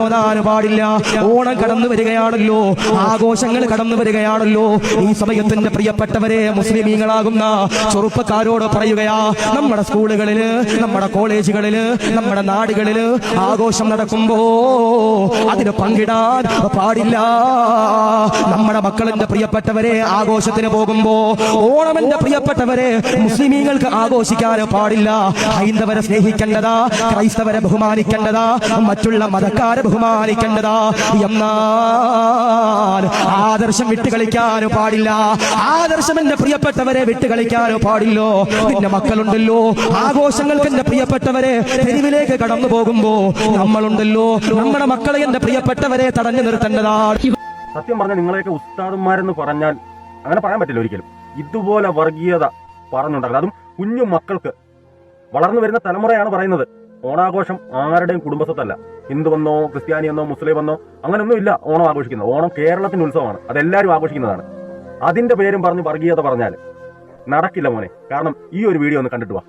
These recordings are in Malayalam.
പാടില്ല. ഓണം കടന്നു വരികയാണല്ലോ, ആഘോഷങ്ങൾ കടന്നു വരികയാണല്ലോ. ഈ സമയത്തിന്റെ പ്രിയപ്പെട്ടവരെ, മുസ്ലിമീങ്ങളാകുന്ന ചെറുപ്പക്കാരോട് പറയുകയാ, നമ്മുടെ സ്കൂളുകളില്, നമ്മുടെ കോളേജുകളില്, നമ്മുടെ നാടുകളില് ആഘോഷം നടക്കുമ്പോ അതിന് പങ്കിടാൻ പാടില്ല. നമ്മുടെ മക്കളെന്റെ പ്രിയപ്പെട്ടവരെ ആഘോഷത്തിന് പോകുമ്പോ, ഓണമെന്റെ പ്രിയപ്പെട്ടവരെ മുസ്ലിമീങ്ങൾക്ക് ആഘോഷിക്കാൻ പാടില്ല. ഹൈന്ദവരെ സ്നേഹിക്കേണ്ടതാ, ക്രൈസ്തവരെ ബഹുമാനിക്കേണ്ടതാ, മറ്റുള്ള മതക്കാരെ ബഹുമാനിക്കേണ്ടതാ. എന്നാൽ ആദർശം വിട്ടുകളിക്കാൻ പാടില്ല. ആദർശം എന്റെ പ്രിയപ്പെട്ടവരെ വിട്ടുകളിക്കാൻ പാടില്ലോ. പിന്നെ മക്കളുണ്ടല്ലോ, ആഘോഷങ്ങൾക്ക് എന്റെ പ്രിയപ്പെട്ടവരെ തെരുവിലേക്ക് കടന്നു പോകുമ്പോ നമ്മളുണ്ടല്ലോ, നമ്മുടെ മക്കളെ എന്റെ പ്രിയപ്പെട്ടവരെ തടഞ്ഞു നിർത്തേണ്ടതാണ്. സത്യം പറഞ്ഞാൽ നിങ്ങളെയൊക്കെ ഉസ്താദന്മാരെന്ന് പറഞ്ഞാൽ അങ്ങനെ പറയാൻ പറ്റില്ല ഒരിക്കലും. ഇതുപോലെ വർഗീയത പറഞ്ഞുണ്ടാക്കുന്നത്, അതും കുഞ്ഞു മക്കൾക്ക്, വളർന്നു വരുന്ന തലമുറയാണ് പറയുന്നത്. ഓണാഘോഷം ആരുടെയും കുടുംബസ്വത്തല്ല. ഹിന്ദുവെന്നോ ക്രിസ്ത്യാനിയെന്നോ മുസ്ലിമെന്നോ അങ്ങനെയൊന്നും ഇല്ല ഓണം ആഘോഷിക്കുന്നത്. ഓണം കേരളത്തിന്റെ ഉത്സവമാണ്, അതെല്ലാവരും ആഘോഷിക്കുന്നതാണ്. അതിന്റെ പേരും പറഞ്ഞ് വർഗീയത പറഞ്ഞാൽ നടക്കില്ല മോനെ. കാരണം ഈ ഒരു വീഡിയോ ഒന്ന് കണ്ടിട്ട് വാ.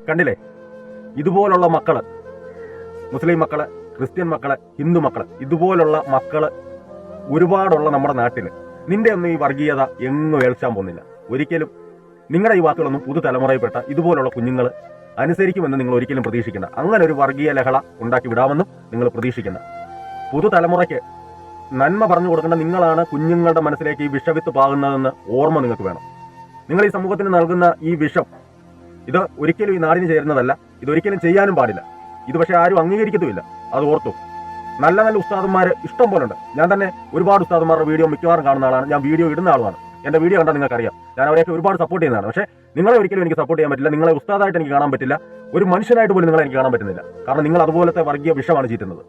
കണ്ടില്ലേ, ഇതുപോലുള്ള മക്കള്, മുസ്ലിം മക്കള്, ക്രിസ്ത്യൻ മക്കള്, ഹിന്ദു മക്കള്, ഇതുപോലുള്ള മക്കള് ഒരുപാടുള്ള നമ്മുടെ നാട്ടില് നിന്റെ ഒന്നും ഈ വർഗീയത എങ്ങും ഏൽക്കാൻ പോകുന്നില്ല ഒരിക്കലും. നിങ്ങളുടെ ഈ വാക്കുകളൊന്നും പുതുതലമുറയിൽപ്പെട്ട ഇതുപോലുള്ള കുഞ്ഞുങ്ങൾ അനുസരിക്കുമെന്ന് നിങ്ങൾ ഒരിക്കലും പ്രതീക്ഷിക്കേണ്ട. അങ്ങനെ ഒരു വർഗീയ ലഹള ഉണ്ടാക്കി വിടാമെന്നും നിങ്ങൾ പ്രതീക്ഷിക്കേണ്ട. പുതുതലമുറയ്ക്ക് നന്മ പറഞ്ഞു കൊടുക്കേണ്ട നിങ്ങളാണ് കുഞ്ഞുങ്ങളുടെ മനസ്സിലേക്ക് ഈ വിഷവിത്ത് പാകുന്നതെന്ന് ഓർമ്മ നിങ്ങൾക്ക് വേണം. നിങ്ങൾ ഈ സമൂഹത്തിന് നൽകുന്ന ഈ വിഷം, ഇത് ഒരിക്കലും ഈ നാടിന് ചേരുന്നതല്ല. ഇതൊരിക്കലും ചെയ്യാനും പാടില്ല. ഇത് പക്ഷേ ആരും അംഗീകരിക്കത്തുമില്ല, അത് ഓർത്തു. നല്ല നല്ല ഉസ്താദന്മാർ ഇഷ്ടം പോലെ ഉണ്ട്. ഞാൻ തന്നെ ഒരുപാട് ഉസ്താദന്മാരുടെ വീഡിയോ മിക്കവാറും കാണുന്ന ആളാണ്. ഞാൻ വീഡിയോ ഇടുന്ന ആളുമാണ്. എൻ്റെ വീഡിയോ കണ്ടാൽ നിങ്ങൾക്കറിയാം. ഞാൻ അവരെയൊക്കെ ഒരുപാട് സപ്പോർട്ട് ചെയ്യുന്നതാണ്. പക്ഷേ നിങ്ങളെ ഒരിക്കലും എനിക്ക് സപ്പോർട്ട് ചെയ്യാൻ പറ്റില്ല. നിങ്ങളെ ഉസ്താദായിട്ട് എനിക്ക് കാണാൻ പറ്റില്ല. ഒരു മനുഷ്യനായിട്ട് പോലും നിങ്ങളെ എനിക്ക് കാണാൻ പറ്റുന്നില്ല. കാരണം നിങ്ങൾ അതുപോലത്തെ വർഗീയ വിഷമാണ് ചീറ്റുന്നത്.